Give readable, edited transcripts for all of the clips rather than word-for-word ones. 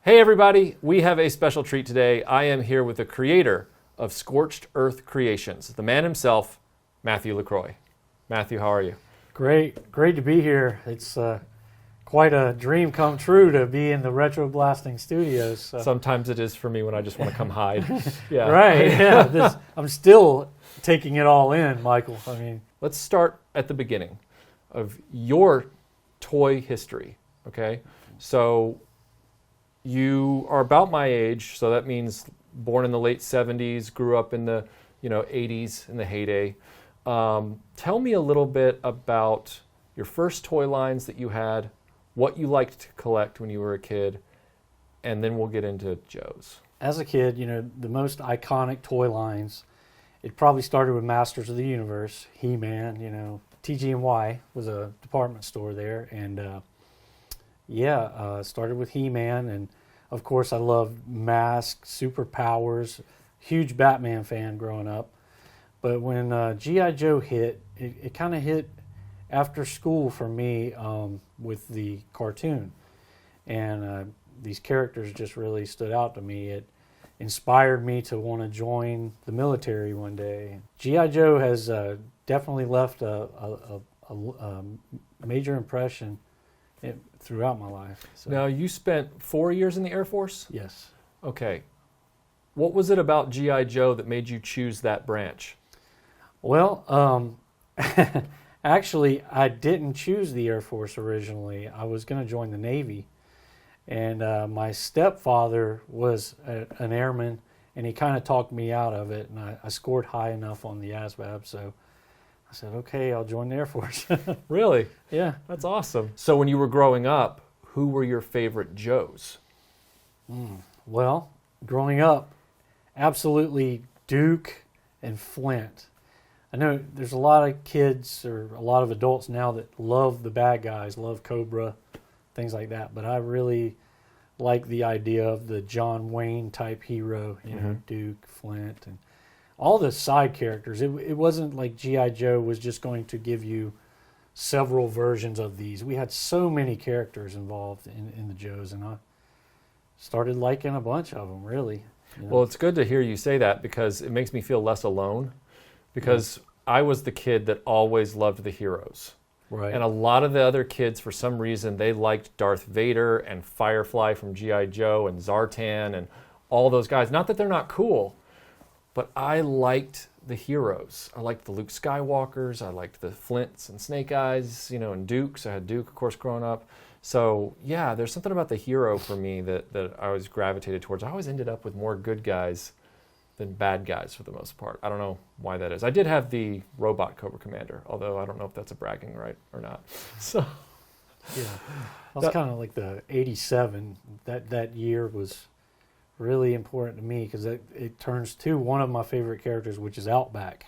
Hey everybody, we have a special treat today. I am here with the creator of Scorched Earth Creations, the man himself, Matthew LaCroix. Matthew, how are you? Great to be here. It's quite a dream come true to be in the RetroBlasting studios. So. Sometimes it is for me when I just want to come hide. Yeah. Right, yeah. I'm still taking it all in, Michael. I mean, let's start at the beginning of your toy history, okay? So you are about my age, so that means born in the late 70s, grew up in the 80s in the heyday. Tell me a little bit about your first toy lines that you had, what you liked to collect when you were a kid, and then we'll get into Joe's. As a kid, the most iconic toy lines, it probably started with Masters of the Universe, He-Man, TG&Y was a department store there, and started with He-Man, and of course I loved Mask, superpowers, huge Batman fan growing up. But when G.I. Joe hit, it kind of hit after school for me with the cartoon. And these characters just really stood out to me. It inspired me to want to join the military one day. G.I. Joe has definitely left a major impression throughout my life. So. Now, you spent 4 years in the Air Force? Yes. Okay. What was it about G.I. Joe that made you choose that branch? Well, actually, I didn't choose the Air Force originally. I was going to join the Navy. And my stepfather was an airman, and he kind of talked me out of it. And I scored high enough on the ASVAB, so I said, okay, I'll join the Air Force. Really? Yeah. That's awesome. So when you were growing up, who were your favorite Joes? Well, growing up, absolutely Duke and Flint. I know there's a lot of kids or a lot of adults now that love the bad guys, love Cobra, things like that. But I really like the idea of the John Wayne type hero, Duke, Flint, and all the side characters. It wasn't like G.I. Joe was just going to give you several versions of these. We had so many characters involved in the Joes, and I started liking a bunch of them, really. Well, it's good to hear you say that because it makes me feel less alone. Because I was the kid that always loved the heroes. Right. And a lot of the other kids, for some reason, they liked Darth Vader and Firefly from G.I. Joe and Zartan and all those guys. Not that they're not cool, but I liked the heroes. I liked the Luke Skywalkers. I liked the Flints and Snake Eyes, and Dukes. I had Duke, of course, growing up. So, yeah, there's something about the hero for me that I always gravitated towards. I always ended up with more good guys than bad guys for the most part. I don't know why that is. I did have the robot Cobra Commander, although I don't know if that's a bragging right or not. So, yeah, that's kind of like the '87. That year was really important to me because it turns to one of my favorite characters, which is Outback.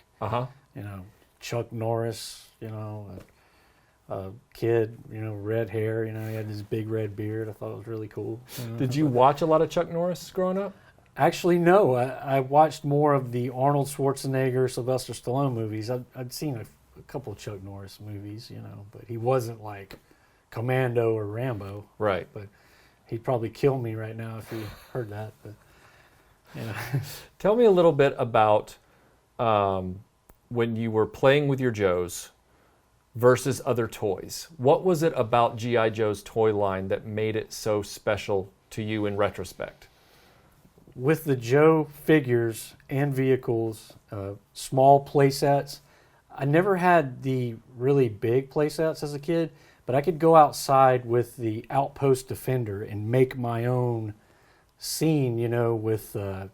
Chuck Norris. A kid. Red hair. He had this big red beard. I thought it was really cool. Did you watch a lot of Chuck Norris growing up? Actually, no. I watched more of the Arnold Schwarzenegger, Sylvester Stallone movies. I'd seen a couple of Chuck Norris movies, but he wasn't like Commando or Rambo. Right. But he'd probably kill me right now if he heard that. But, Tell me a little bit about when you were playing with your Joes versus other toys. What was it about G.I. Joe's toy line that made it so special to you in retrospect? With the Joe figures and vehicles, small play sets, I never had the really big play sets as a kid, but I could go outside with the Outpost Defender and make my own scene, with, a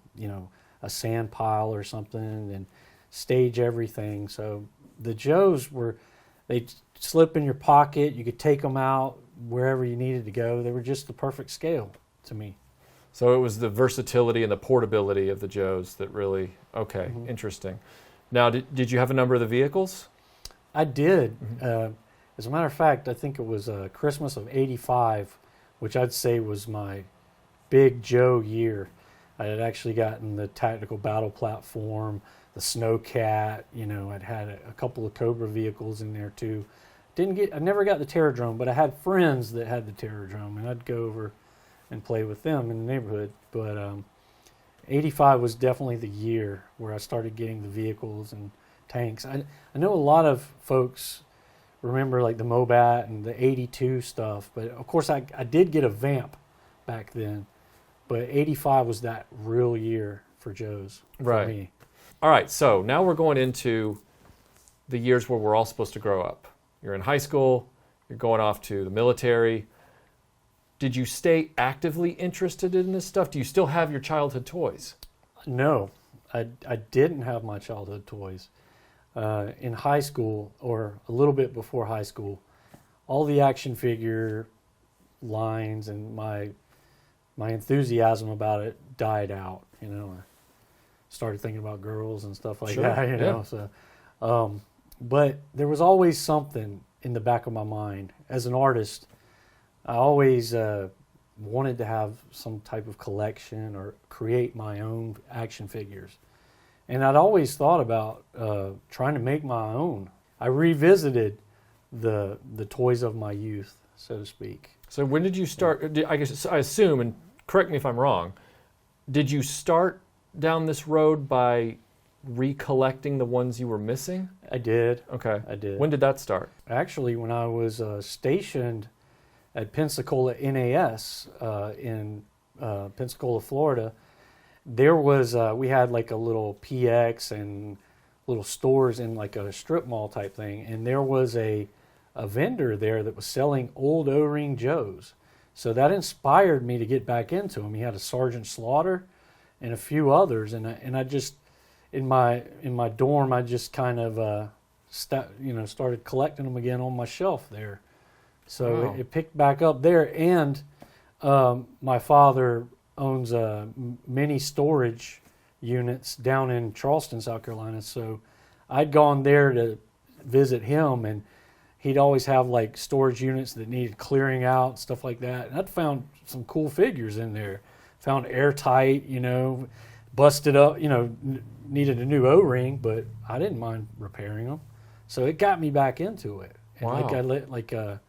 sand pile or something and stage everything. So the Joes they'd slip in your pocket. You could take them out wherever you needed to go. They were just the perfect scale to me. So it was the versatility and the portability of the Joes that really, interesting. Now, did you have a number of the vehicles? I did. As a matter of fact, I think it was Christmas of '85, which I'd say was my big Joe year. I had actually gotten the tactical battle platform, the Snowcat. I'd had a couple of Cobra vehicles in there too. I never got the Terrordrome, but I had friends that had the Terrordrome, and I'd go over and play with them in the neighborhood. But 85 was definitely the year where I started getting the vehicles and tanks. I know a lot of folks remember like the Mobat and the 82 stuff, but of course I did get a Vamp back then. But 85 was that real year for Joe's, for me. All right, so now we're going into the years where we're all supposed to grow up. You're in high school, you're going off to the military. Did you stay actively interested in this stuff? Do you still have your childhood toys? No, I didn't have my childhood toys. In high school, or a little bit before high school, all the action figure lines and my enthusiasm about it died out. You know, I started thinking about girls and stuff like that. You know, so but there was always something in the back of my mind. As an artist, I always wanted to have some type of collection or create my own action figures. And I'd always thought about trying to make my own. I revisited the toys of my youth, so to speak. So when did you start? I guess I assume, and correct me if I'm wrong, did you start down this road by recollecting the ones you were missing? I did. Okay. I did. When did that start? Actually, when I was stationed at Pensacola NAS in Pensacola, Florida, there was we had like a little PX and little stores in like a strip mall type thing, and there was a vendor there that was selling old O-ring Joes. So that inspired me to get back into them. He had a Sergeant Slaughter and a few others, and I just in my dorm I just kind of started collecting them again on my shelf there. So wow. it picked back up there, and my father owns mini storage units down in Charleston, South Carolina. So I'd gone there to visit him, and he'd always have like storage units that needed clearing out, stuff like that. And I'd found some cool figures in there. Found airtight, busted up, needed a new O-ring, but I didn't mind repairing them. So it got me back into it. And wow. like I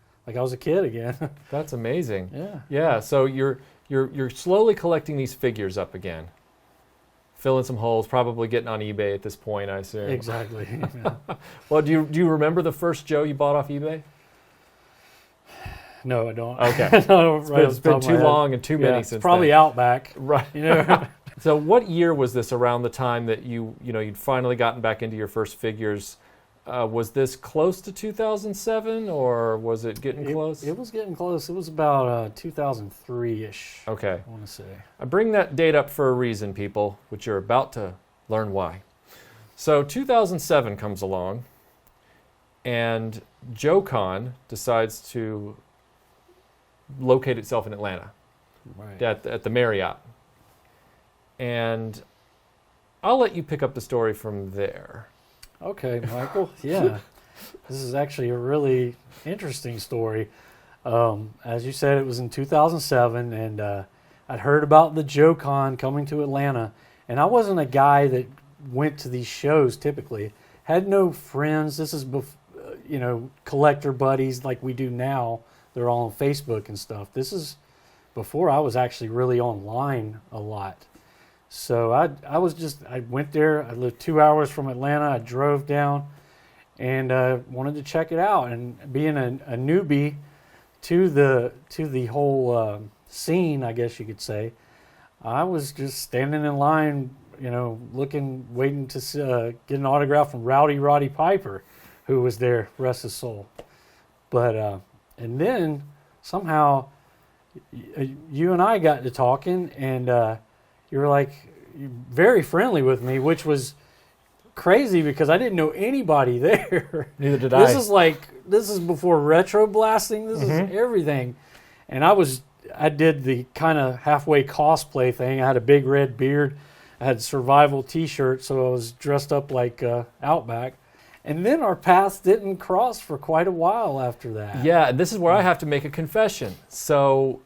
was a kid again. That's amazing. Yeah. Yeah. So you're slowly collecting these figures up again, filling some holes, probably getting on eBay at this point, I assume. Exactly. Yeah. Well, do you remember the first Joe you bought off eBay? No, I don't. Okay. It's been too long and too many since probably then. Outback. Right. So what year was this around the time that you'd finally gotten back into your first figures? Was this close to 2007, or was it getting close? It was getting close. It was about 2003-ish. Okay. I want to say. I bring that date up for a reason, people, which you're about to learn why. So 2007 comes along, and JoeCon decides to locate itself in Atlanta, Right. at the Marriott. And I'll let you pick up the story from there. Okay, Michael. Yeah. This is actually a really interesting story. As you said, it was in 2007, and I'd heard about the JoeCon coming to Atlanta, and I wasn't a guy that went to these shows typically. Had no friends. This is, collector buddies like we do now. They're all on Facebook and stuff. This is before I was actually really online a lot. So I went there. I lived 2 hours from Atlanta. I drove down and wanted to check it out. And being a newbie to the whole scene, I guess you could say, I was just standing in line, waiting to get an autograph from Rowdy Roddy Piper, who was there, rest his soul. But and then somehow you and I got to talking, and you were like very friendly with me, which was crazy because I didn't know anybody there. Neither did I. This is before RetroBlasting. This is everything. And I did the kind of halfway cosplay thing. I had a big red beard. I had survival t-shirt, so I was dressed up like Outback. And then our paths didn't cross for quite a while after that. Yeah, this is where I have to make a confession. So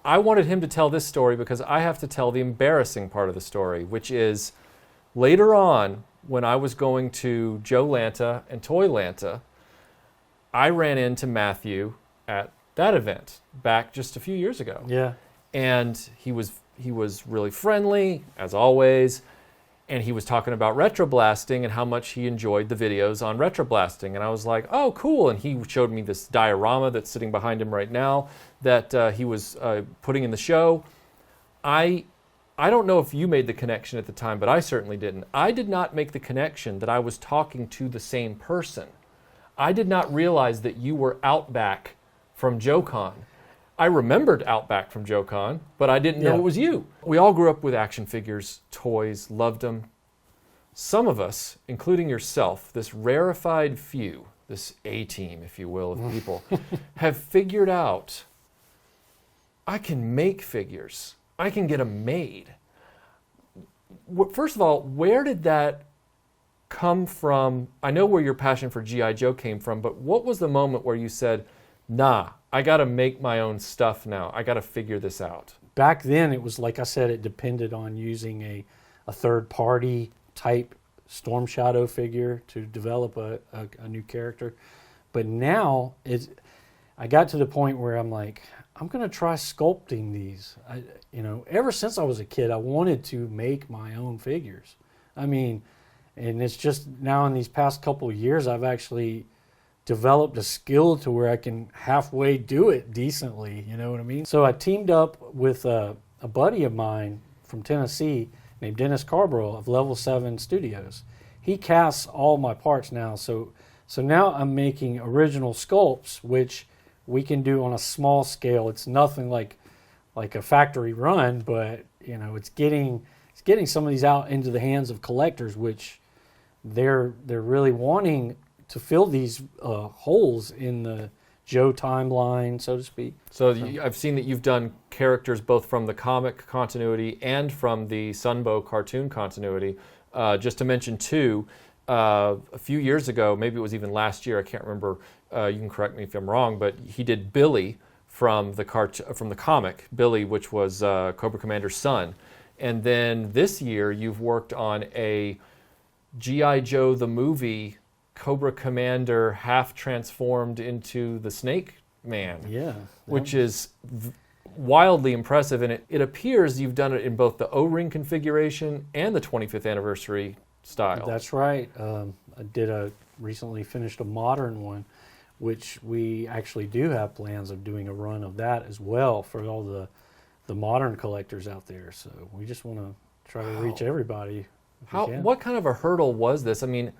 I wanted him to tell this story because I have to tell the embarrassing part of the story, which is later on when I was going to JoeLanta and ToyLanta, I ran into Matthew at that event back just a few years ago. Yeah. And he was really friendly, as always, and he was talking about RetroBlasting and how much he enjoyed the videos on RetroBlasting. And I was like, oh, cool. And he showed me this diorama that's sitting behind him right now that he was putting in the show. I don't know if you made the connection at the time, but I certainly didn't. I did not make the connection that I was talking to the same person. I did not realize that you were Outback from JoeCon. I remembered Outback from JoeCon, but I didn't know it was you. We all grew up with action figures, toys, loved them. Some of us, including yourself, this rarefied few, this A-team, if you will, of people, have figured out, I can make figures. I can get them made. First of all, where did that come from? I know where your passion for G.I. Joe came from, but what was the moment where you said, nah, I got to make my own stuff now. I got to figure this out. Back then, it was, like I said, it depended on using a third-party type Storm Shadow figure to develop a new character. But now, I got to the point where I'm like, I'm going to try sculpting these. Ever since I was a kid, I wanted to make my own figures. I mean, and it's just now in these past couple of years, I've actually developed a skill to where I can halfway do it decently, you know what I mean? So I teamed up with a buddy of mine from Tennessee named Dennis Carborough of Level 7 Studios. He casts all my parts now, so now I'm making original sculpts, which we can do on a small scale. It's nothing like a factory run, but it's getting some of these out into the hands of collectors, which they're really wanting to fill these holes in the Joe timeline, so to speak. So I've seen that you've done characters both from the comic continuity and from the Sunbow cartoon continuity. Just to mention two, a few years ago, maybe it was even last year, I can't remember, you can correct me if I'm wrong, but he did Billy from the comic, Billy, which was Cobra Commander's son. And then this year, you've worked on a G.I. Joe the movie Cobra Commander half transformed into the Snake Man, which is wildly impressive. And it appears you've done it in both the O-ring configuration and the 25th anniversary style. That's right. I recently finished a modern one, which we actually do have plans of doing a run of that as well for all the modern collectors out there. So we just want to try to reach everybody. What kind of a hurdle was this? I mean,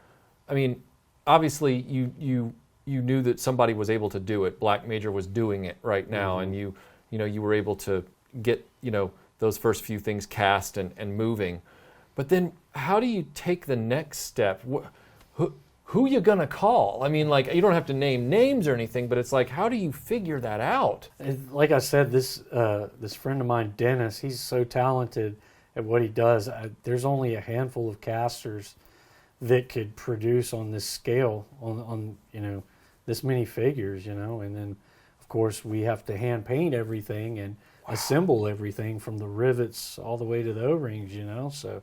obviously you knew that somebody was able to do it. Black Major was doing it right now, and you were able to get those first few things cast and moving. But then, how do you take the next step? Who you gonna call? I mean, like, you don't have to name names or anything, but it's like, how do you figure that out? Like I said, this friend of mine, Dennis, he's so talented at what he does. There's only a handful of casters that could produce on this scale, on this many figures, and then of course we have to hand paint everything and assemble everything from the rivets all the way to the O-rings, so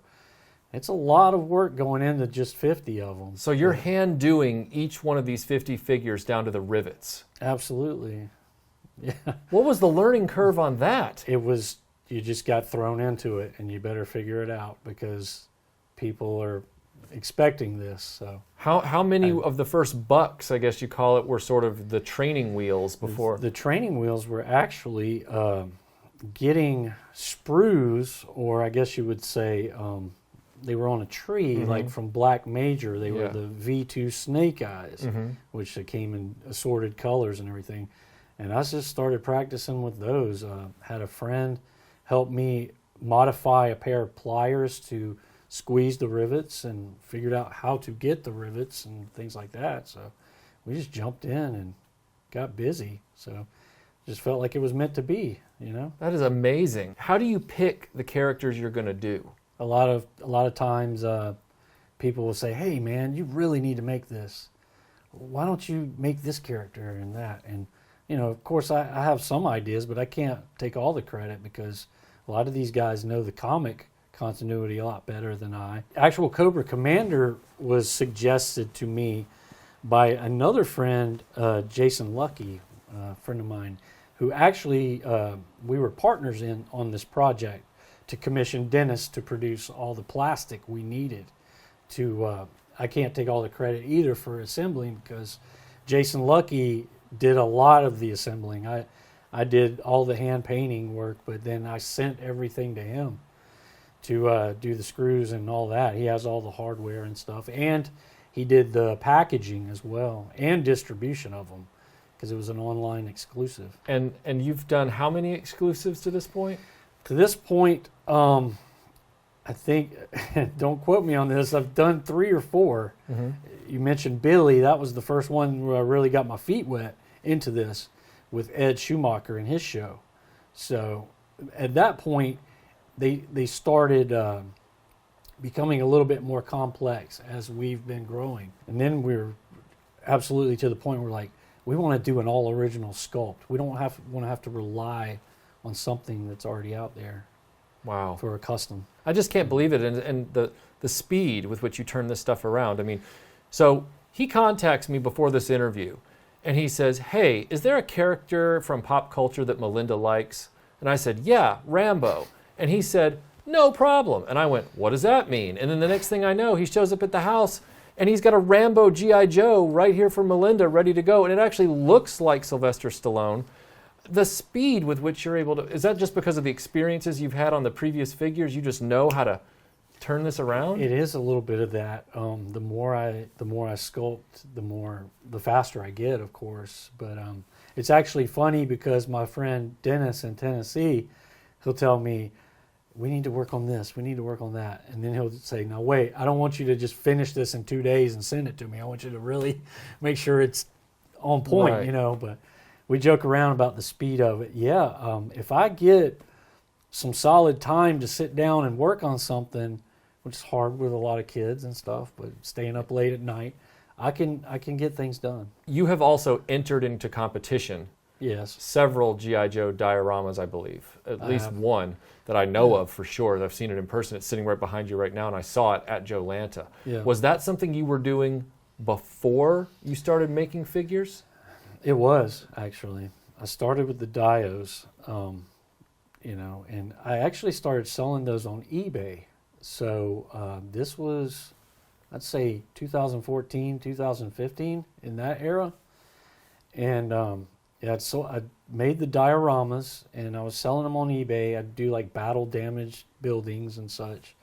it's a lot of work going into just 50 of them. So you're hand doing each one of these 50 figures down to the rivets? Absolutely. Yeah. What was the learning curve on that? You just got thrown into it, and you better figure it out because people are expecting this. So how many of the first bucks, I guess you call it, were sort of the training wheels before? The training wheels were actually getting sprues, or I guess you would say they were on a tree, like from Black Major. They were the V2 Snake Eyes, which came in assorted colors and everything. And I just started practicing with those. Had a friend help me modify a pair of pliers to squeeze the rivets, and figured out how to get the rivets and things like that. So we just jumped in and got busy. So just felt like it was meant to be, That is amazing. How do you pick the characters you're going to do? A lot of times people will say, hey man, you really need to make this. Why don't you make this character and that? And of course I have some ideas, but I can't take all the credit because a lot of these guys know the comic continuity a lot better than I. Actual Cobra Commander was suggested to me by another friend, Jason Lucky, a friend of mine. who actually we were partners on this project to commission Dennis to produce all the plastic we needed to. I can't take all the credit either for assembling because Jason Lucky did a lot of the assembling. I did all the hand painting work, but then I sent everything to him to do the screws and all that. He has all the hardware and stuff, and he did the packaging as well and distribution of them because it was an online exclusive. And you've done how many exclusives to this point? To this point, I think, don't quote me on this, I've done 3 or 4. Mm-hmm. You mentioned Billy. That was the first one where I really got my feet wet into this with Ed Schumacher and his show. So at that point, they started becoming a little bit more complex as we've been growing. And then we're absolutely to the point where like, we want to do an all original sculpt. We don't want to have to rely on something that's already out there. Wow. For a custom. I just can't believe it. And the speed with which you turn this stuff around. I mean, so he contacts me before this interview and he says, hey, is there a character from pop culture that Melinda likes? And I said, yeah, Rambo. And he said, no problem. And I went, what does that mean? And then the next thing I know, he shows up at the house and he's got a Rambo G.I. Joe right here for Melinda ready to go. And it actually looks like Sylvester Stallone. The speed with which you're able to, is that just because of the experiences you've had on the previous figures? You just know how to turn this around? It is a little bit of that. The more I sculpt, the faster I get, of course. But it's actually funny because my friend Dennis in Tennessee, he'll tell me, we need to work on this, we need to work on that. And then he'll say, now wait, I don't want you to just finish this in 2 days and send it to me. I want you to really make sure it's on point, right. But we joke around about the speed of it. Yeah, if I get some solid time to sit down and work on something, which is hard with a lot of kids and stuff, but staying up late at night, I can get things done. You have also entered into competition. Yes. Several G.I. Joe dioramas, I believe. At least one that I know of for sure. I've seen it in person. It's sitting right behind you right now, and I saw it at JoeLanta. Yeah. Was that something you were doing before you started making figures? It was, actually. I started with the dios, and I actually started selling those on eBay. So this was, I'd say, 2014, 2015, in that era. And I made the dioramas, and I was selling them on eBay. I'd do like battle-damaged buildings and such.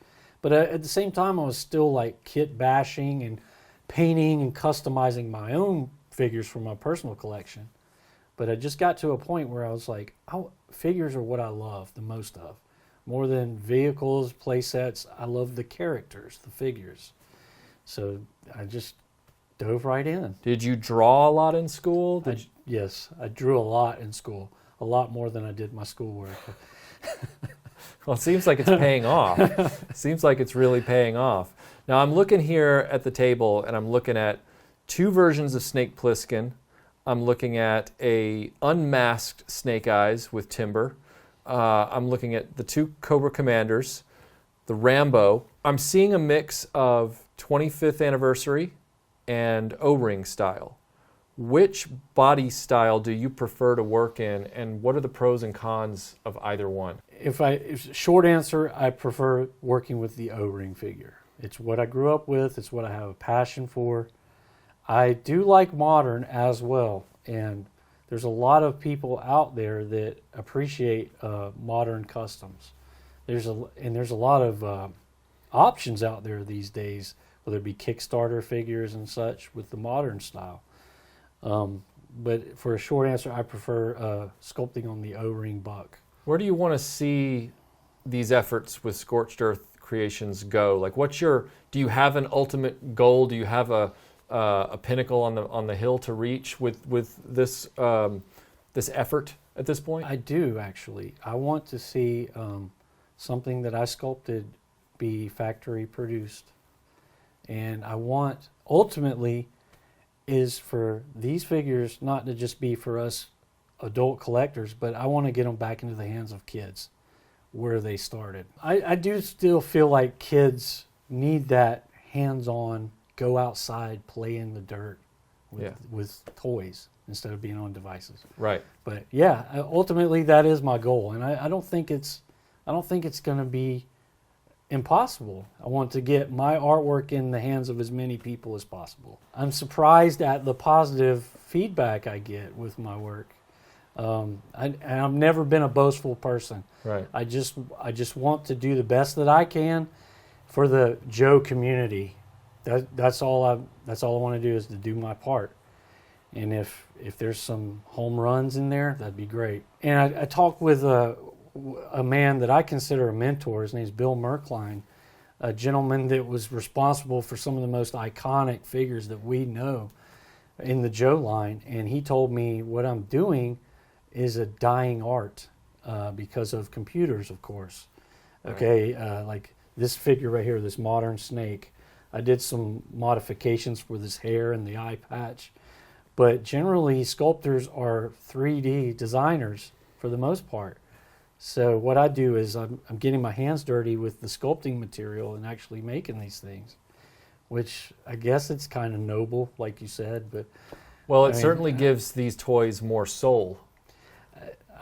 But at the same time, I was still like kit bashing and painting and customizing my own figures for my personal collection. But I just got to a point where I was like, figures are what I love the most of. More than vehicles, play sets, I love the characters, the figures. So I just dove right in. Did you draw a lot in school? Yes, I drew a lot in school. A lot more than I did my schoolwork. Well, it seems like it's paying off. It seems like it's really paying off. Now I'm looking here at the table and I'm looking at 2 versions of Snake Plissken. I'm looking at a unmasked Snake Eyes with Timber. I'm looking at the 2 Cobra Commanders, the Rambo. I'm seeing a mix of 25th anniversary and O-ring style. Which body style do you prefer to work in, and what are the pros and cons of either one? Short answer, I prefer working with the O-ring figure. It's what I grew up with. It's what I have a passion for. I do like modern as well, and there's a lot of people out there that appreciate modern customs. There's a lot of options out there these days, whether it be Kickstarter figures and such with the modern style. But for a short answer, I prefer sculpting on the O-ring buck. Where do you want to see these efforts with Scorched Earth Creations go? Like, do you have an ultimate goal? Do you have a pinnacle on the hill to reach with this this effort at this point? I do, actually. I want to see something that I sculpted be factory produced, and I want ultimately is for these figures not to just be for us adult collectors, but I want to get them back into the hands of kids where they started. I do still feel like kids need that hands-on, go outside, play in the dirt with toys instead of being on devices. Right. But yeah, ultimately that is my goal, and I don't think it's going to be impossible. I want to get my artwork in the hands of as many people as possible. I'm surprised at the positive feedback I get with my work. I've never been a boastful person. Right. I just want to do the best that I can for the Joe community. That's all I want to do, is to do my part. And if there's some home runs in there, that'd be great. And I talked with a man that I consider a mentor. His name's Bill Merkline, a gentleman that was responsible for some of the most iconic figures that we know in the Joe line. And he told me what I'm doing is a dying art because of computers, of course. Okay, like this figure right here, this modern snake. I did some modifications for this hair and the eye patch. But generally, sculptors are 3D designers for the most part. So what I do is I'm getting my hands dirty with the sculpting material and actually making these things, which I guess it's kind of noble, like you said. But well, it certainly gives these toys more soul.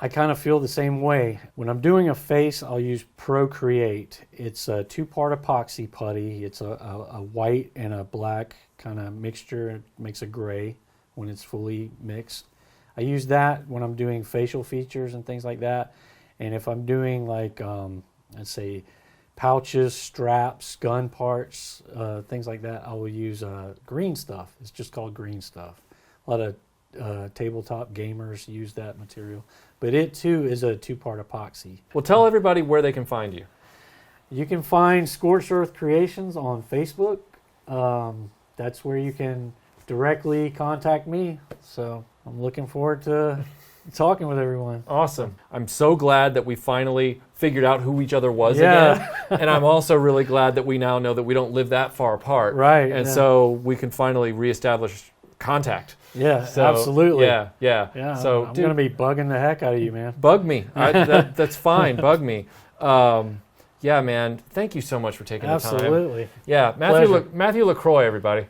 I kind of feel the same way. When I'm doing a face, I'll use Procreate. It's a 2-part epoxy putty. It's a white and a black kind of mixture. It makes a gray when it's fully mixed. I use that when I'm doing facial features and things like that. And if I'm doing like, let's say, pouches, straps, gun parts, things like that, I will use green stuff. It's just called green stuff. A lot of tabletop gamers use that material. But it, too, is a 2-part epoxy. Well, tell everybody where they can find you. You can find Scorched Earth Creations on Facebook. That's where you can directly contact me. So I'm looking forward to talking with everyone. Awesome. I'm so glad that we finally figured out who each other was again. And I'm also really glad that we now know that we don't live that far apart. Right. And so we can finally reestablish contact. Yeah, So, absolutely. Yeah. So I'm going to be bugging the heck out of you, man. Bug me. That's fine. Bug me. Yeah, man. Thank you so much for taking the time. Absolutely. Yeah, Matthew LaCroix, everybody.